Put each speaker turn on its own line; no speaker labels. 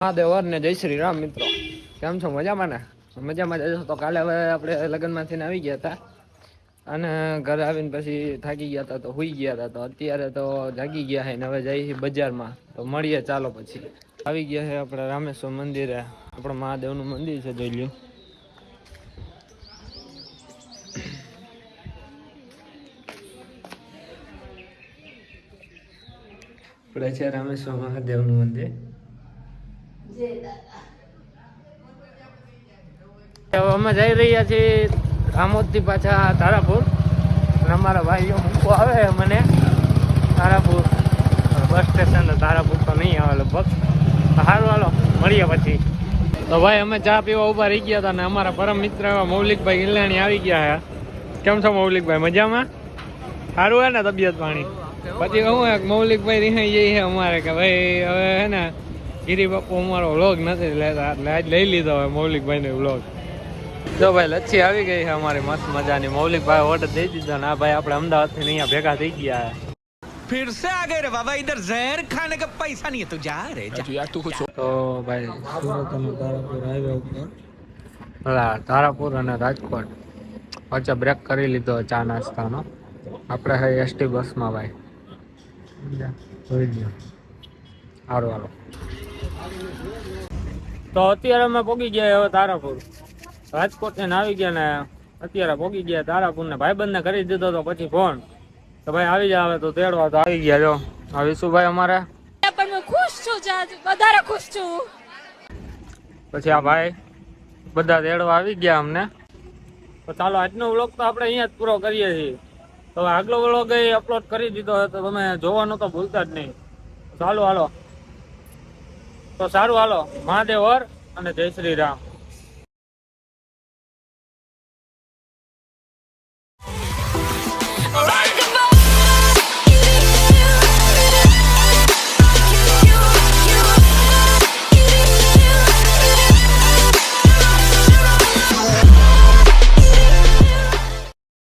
મહાદેવર ને જય શ્રી રામ મિત્રો, કેમ છો? મજામાં ને? મજામાં જશો તો કાલે હવે આપણે લગ્નમાંથી આવી ગયા હતા અને ઘરે આવીને પછી થાકી ગયા હતા તો હુઈ ગયા હતા. તો અત્યારે તો જાગી ગયા છે ને હવે જઈએ બજારમાં. તો મળીએ, ચાલો પછી. આવી ગયા છે આપણે રામેશ્વર મંદિરે. આપણે મહાદેવનું મંદિર છે, જોઈ લ્યો. આપણે છે રામેશ્વર મહાદેવનું મંદિર. અમે જઈ રહ્યા છીએ આમોદથી પાછા તારાપુર. અમારા ભાઈઓ મૂકવા આવે મને તારાપુર બસ સ્ટેશન. તારાપુર તો નહીં આવે લગભગ. સારું, હાલો મળીએ પછી. તો ભાઈ અમે ચા પીવા ઉભા રહી ગયા હતા ને અમારા પરમ મિત્ર એવા મૌલિકભાઈ ગિલ્લાણી આવી ગયા છે. કેમ છો મૌલિકભાઈ? મજામાં? સારું હે ને તબિયત પાણી? પછી હું મૌલિકભાઈ રિહાઈ જઈ છે અમારે કે ભાઈ હવે હે ને ગિરી બાપુ અમારો વ્લોગ નથી લેતા, એટલે આજ લઈ લીધો હવે મૌલિકભાઈનો વ્લોગ. જો ભાઈ લચ્છી આવી ગઈ છે અમારી મસ્ત મજાની. મૌલિકભાઈ ઓર્ડર દઈ દીધો ને આ ભાઈ આપણે અમદાવાદથી અહીંયા ભેગા થઈ ગયા છે.
फिर से आ गए रे बाबा, इधर जहर खाने का पैसा नहीं है, तू जा रे जा यार तू कुछ.
તો ભાઈ સુરત અને તારાપુર હાઈવે ઉપર તારાપુર અને રાજકોટ વચ્ચે બ્રેક કરી લીધો ચા નાસ્તાનો. આપણે હે એસટી બસમાં ભાઈ, જોઈ લ્યો. સારું, હાલો. તો અત્યારે અમે પહોંચી ગયા હવે તારાપુર. રાજકોટ ને આવી ગયા ને અત્યારે પહોંચી ગયા તારાપુર ને ભાઈબંધને કરી દીધો તો પછી ફોન તો ભાઈ આવી જાય તો તેડવા. તો આવી ગયા. જો આવીશું ભાઈ અમારે.
પણ હું ખુશ છું, વધારે ખુશ છું.
પછી આ ભાઈ બધા તેડવા આવી ગયા અમને. તો ચાલો આજનો વ્લોગ તો આપણે અહીંયા જ પૂરો કરીએ છીએ. તો આગલો વ્લોગ અપલોડ કરી દીધો તો તમે જોવાનું તો ભૂલતા જ નહીં. ચાલો, હાલો. તો સારું, હાલો. મહાદેવ અને જય શ્રી રામ.